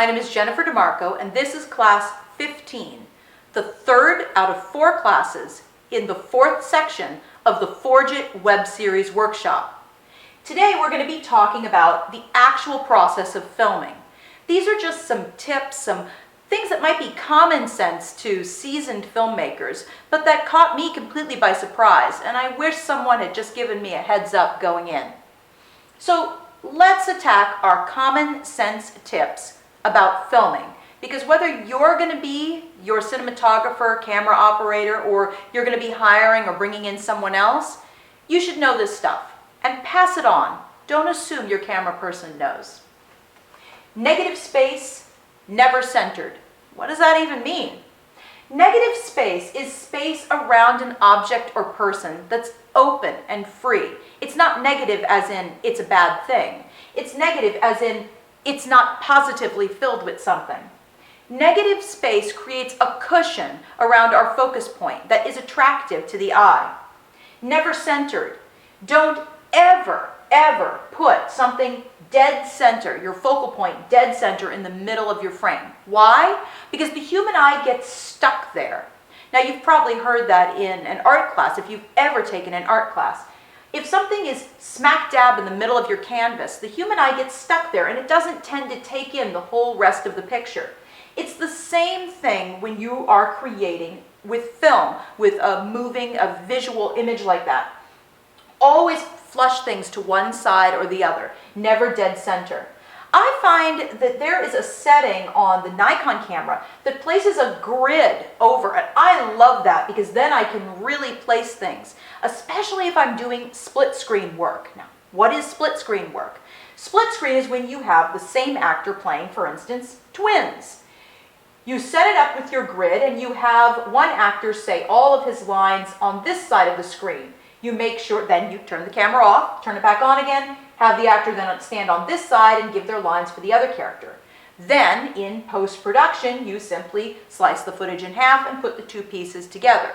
My name is Jennifer DeMarco, and this is class 15, the third out of 4 classes in the 4th section of the Forge It web series workshop. Today we're going to be talking about the actual process of filming. These are just some tips, some things that might be common sense to seasoned filmmakers, but that caught me completely by surprise, and I wish someone had just given me a heads up going in. So let's attack our common sense tips about filming, because whether you're going to be your cinematographer, camera operator, or you're going to be hiring or bringing in someone else, you should know this stuff and pass it on. Don't assume your camera person knows. Negative space, never centered. What does that even mean? Negative space is space around an object or person that's open and free. It's not negative as in it's a bad thing. It's negative as in it's not positively filled with something. Negative space creates a cushion around our focus point that is attractive to the eye. Never centered. Don't ever put something dead center, your focal point dead center in the middle of your frame. Why? Because the human eye gets stuck there. Now you've probably heard that in an art class, if you've ever taken an art class. If something is smack dab in the middle of your canvas, the human eye gets stuck there and it doesn't tend to take in the whole rest of the picture. It's the same thing when you are creating with film, with a visual image like that. Always flush things to one side or the other, never dead center. I find that there is a setting on the Nikon camera that places a grid over it. I love that because then I can really place things, especially if I'm doing split screen work. Now, what is split screen work? Split screen is when you have the same actor playing, for instance, twins. You set it up with your grid and you have one actor say all of his lines on this side of the screen. You make sure, then you turn the camera off, turn it back on again, have the actor then stand on this side and give their lines for the other character. Then, in post-production, you simply slice the footage in half and put the two pieces together.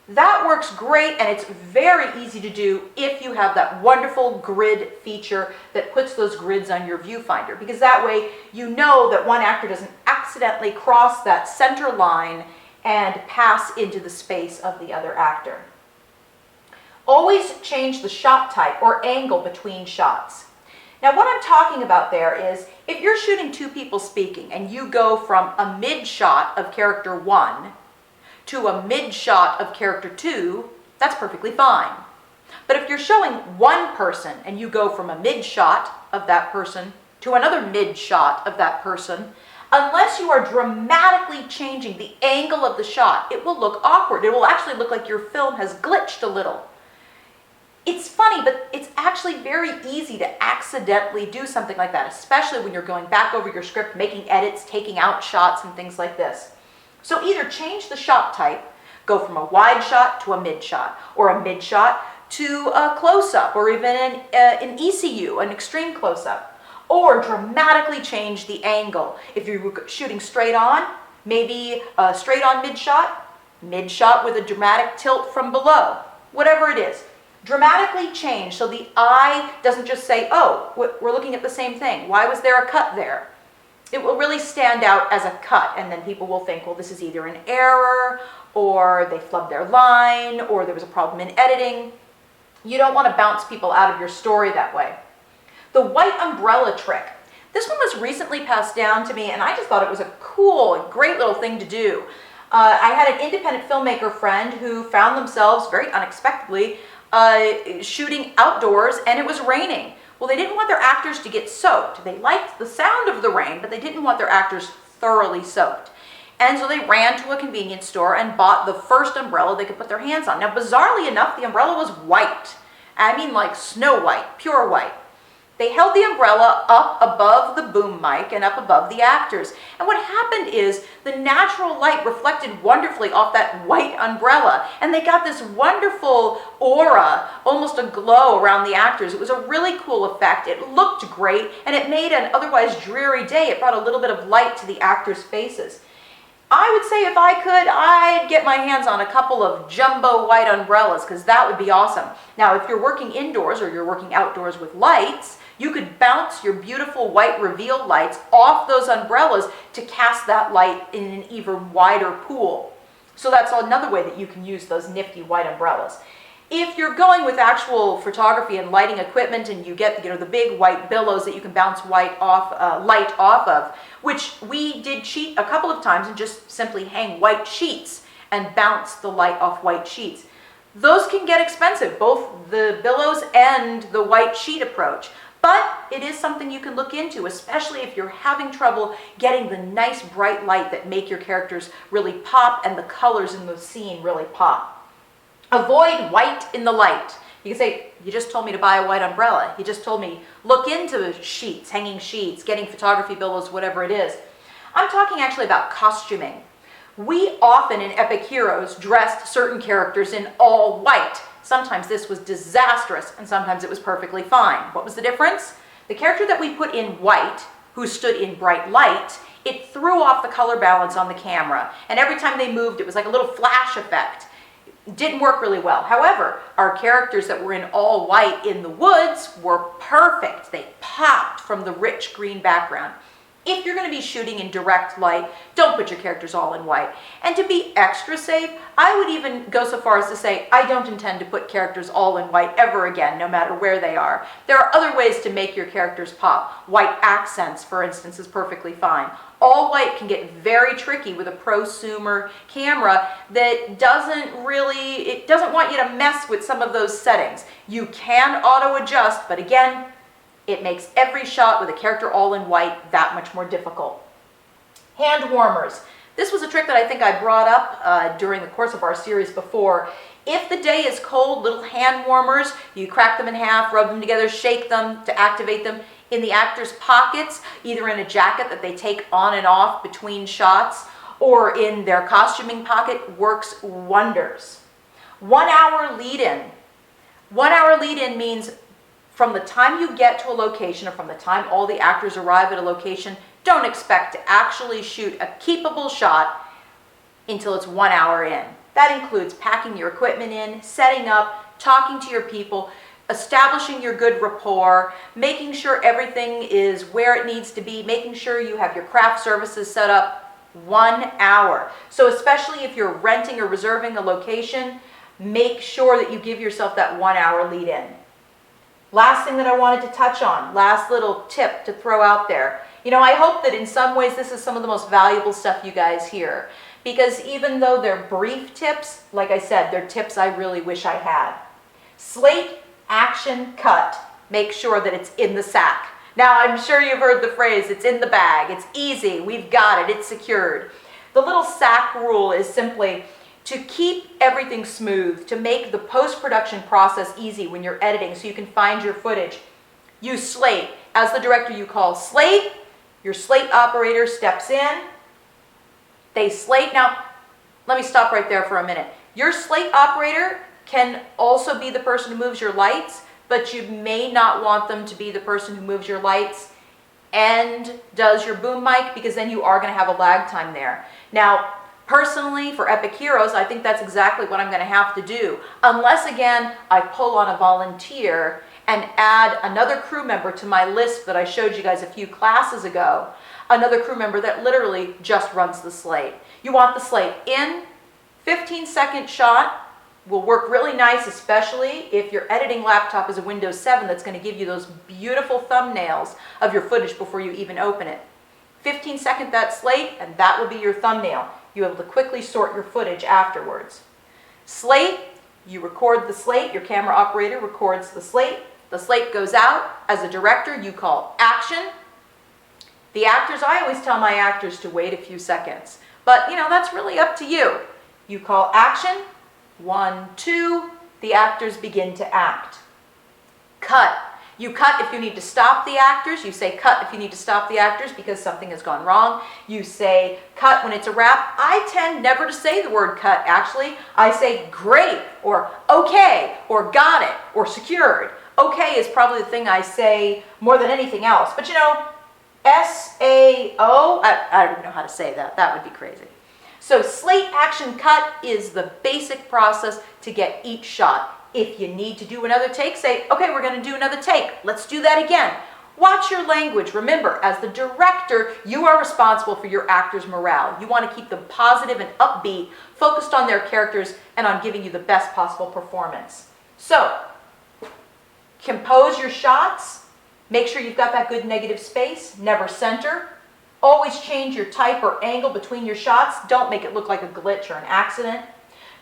That works great, and it's very easy to do if you have that wonderful grid feature that puts those grids on your viewfinder, because that way you know that one actor doesn't accidentally cross that center line and pass into the space of the other actor. Always change the shot type or angle between shots. Now what I'm talking about there is if you're shooting 2 people speaking and you go from a mid shot of character 1 to a mid shot of character 2, that's perfectly fine. But if you're showing one person and you go from a mid shot of that person to another mid shot of that person, unless you are dramatically changing the angle of the shot, it will look awkward. It will actually look like your film has glitched a little. It's funny, but it's actually very easy to accidentally do something like that, especially when you're going back over your script, making edits, taking out shots and things like this. So either change the shot type, go from a wide shot to a mid shot, or a mid shot to a close-up, or even an ECU, an extreme close-up, or dramatically change the angle. If you're shooting straight on, maybe a straight on mid shot with a dramatic tilt from below, whatever it is. Dramatically change so the eye doesn't just say, oh, we're looking at the same thing. Why was there a cut there? It will really stand out as a cut, and then people will think, well, this is either an error, or they flubbed their line, or there was a problem in editing. You don't want to bounce people out of your story that way. The white umbrella trick. This one was recently passed down to me, and I just thought it was a cool, great little thing to do. I had an independent filmmaker friend who found themselves very unexpectedly shooting outdoors and it was raining. Well, they didn't want their actors to get soaked. They liked the sound of the rain, but they didn't want their actors thoroughly soaked. And so they ran to a convenience store and bought the first umbrella they could put their hands on. Now, bizarrely enough, the umbrella was white. I mean like snow white, pure white. They held the umbrella up above the boom mic and up above the actors. And what happened is the natural light reflected wonderfully off that white umbrella. And they got this wonderful aura, almost a glow around the actors. It was a really cool effect. It looked great, and it made an otherwise dreary day. It brought a little bit of light to the actors' faces. I would say if I could, I'd get my hands on a couple of jumbo white umbrellas because that would be awesome. Now, if you're working indoors or you're working outdoors with lights, you could bounce your beautiful white reveal lights off those umbrellas to cast that light in an even wider pool. So that's another way that you can use those nifty white umbrellas. If you're going with actual photography and lighting equipment and you get the big white billows that you can bounce light off of, which we did cheat a couple of times and just simply hang white sheets and bounce the light off white sheets. Those can get expensive, both the billows and the white sheet approach. But it is something you can look into, especially if you're having trouble getting the nice bright light that make your characters really pop and the colors in the scene really pop. Avoid white in the light. You can say, you just told me to buy a white umbrella. You just told me look into sheets, hanging sheets, getting photography billows, whatever it is. I'm talking actually about costuming. We often in Epic Heroes dressed certain characters in all white. Sometimes this was disastrous and sometimes it was perfectly fine. What was the difference? The character that we put in white, who stood in bright light, it threw off the color balance on the camera. And every time they moved, it was like a little flash effect. Didn't work really well. However, our characters that were in all white in the woods were perfect. They popped from the rich green background. If you're going to be shooting in direct light, don't put your characters all in white. And to be extra safe, I would even go so far as to say, I don't intend to put characters all in white ever again, no matter where they are. There are other ways to make your characters pop. White accents, for instance, is perfectly fine. All white can get very tricky with a prosumer camera that doesn't want you to mess with some of those settings. You can auto adjust, but again, it makes every shot with a character all in white that much more difficult. Hand warmers. This was a trick that I think I brought up during the course of our series before. If the day is cold, little hand warmers, you crack them in half, rub them together, shake them to activate them in the actors' pockets, either in a jacket that they take on and off between shots, or in their costuming pocket, works wonders. 1 hour lead-in. 1 hour lead-in means from the time you get to a location or from the time all the actors arrive at a location, don't expect to actually shoot a keepable shot until it's 1 hour in. That includes packing your equipment in, setting up, talking to your people, establishing your good rapport, making sure everything is where it needs to be, making sure you have your craft services set up. 1 hour. So especially if you're renting or reserving a location, make sure that you give yourself that 1 hour lead in. Last thing that I wanted to touch on, last little tip to throw out there. I hope that in some ways this is some of the most valuable stuff you guys hear. Because even though they're brief tips, like I said, they're tips I really wish I had. Slate, action, cut. Make sure that it's in the sack. Now, I'm sure you've heard the phrase, it's in the bag, it's easy, we've got it, it's secured. The little sack rule is simply to keep everything smooth, to make the post-production process easy when you're editing so you can find your footage. Use Slate. As the director, you call Slate. Your Slate operator steps in. They slate. Now, let me stop right there for a minute. Your Slate operator can also be the person who moves your lights, but you may not want them to be the person who moves your lights and does your boom mic, because then you are going to have a lag time there. Now, personally, for Epic Heroes, I think that's exactly what I'm going to have to do. Unless, again, I pull on a volunteer and add another crew member to my list that I showed you guys a few classes ago. Another crew member that literally just runs the slate. You want the slate in, 15-second shot. Will work really nice, especially if your editing laptop is a Windows 7 that's going to give you those beautiful thumbnails of your footage before you even open it. 15-second that slate, and that will be your thumbnail. You're able to quickly sort your footage afterwards. Slate, you record the slate, your camera operator records the slate goes out. As a director, you call action. The actors, I always tell my actors to wait a few seconds, but that's really up to you. You call action, 1, 2, the actors begin to act. Cut. You cut if you need to stop the actors. You say cut if you need to stop the actors because something has gone wrong. You say cut when it's a wrap. I tend never to say the word cut, actually. I say great, or okay, or got it, or secured. Okay is probably the thing I say more than anything else. But S-A-O, I don't even know how to say that. That would be crazy. So slate, action, cut is the basic process to get each shot. If you need to do another take, say, okay, we're going to do another take. Let's do that again. Watch your language. Remember, as the director, you are responsible for your actors' morale. You want to keep them positive and upbeat, focused on their characters, and on giving you the best possible performance. So, compose your shots. Make sure you've got that good negative space. Never center. Always change your type or angle between your shots. Don't make it look like a glitch or an accident.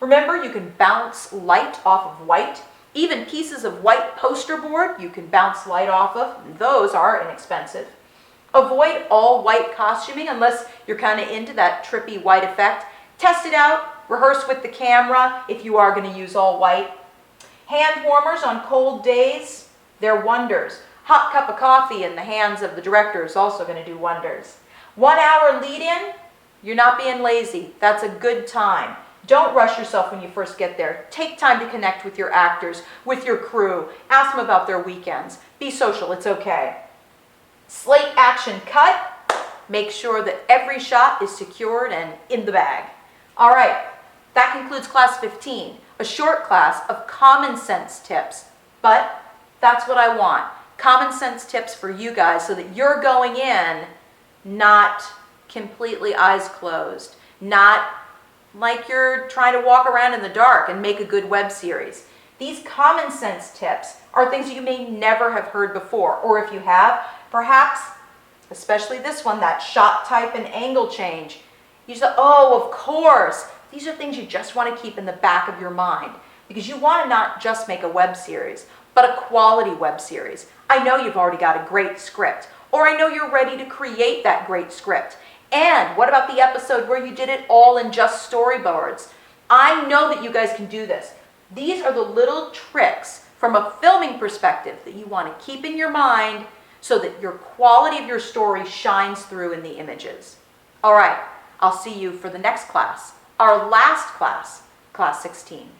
Remember, you can bounce light off of white. Even pieces of white poster board you can bounce light off of. Those are inexpensive. Avoid all white costuming unless you're kind of into that trippy white effect. Test it out. Rehearse with the camera if you are going to use all white. Hand warmers on cold days, they're wonders. Hot cup of coffee in the hands of the director is also going to do wonders. 1 hour lead-in, you're not being lazy. That's a good time. Don't rush yourself when you first get there. Take time to connect with your actors, with your crew. Ask them about their weekends. Be social, it's okay. Slate action cut. Make sure that every shot is secured and in the bag. All right, that concludes class 15, a short class of common sense tips. But that's what I want. Common sense tips for you guys so that you're going in not completely eyes closed, not like you're trying to walk around in the dark and make a good web series. These common sense tips are things you may never have heard before, or if you have, perhaps, especially this one, that shot type and angle change. You say, oh, of course. These are things you just want to keep in the back of your mind because you want to not just make a web series, but a quality web series. I know you've already got a great script, or I know you're ready to create that great script. And what about the episode where you did it all in just storyboards? I know that you guys can do this. These are the little tricks from a filming perspective that you want to keep in your mind so that your quality of your story shines through in the images. All right, I'll see you for the next class, our last class, class 16.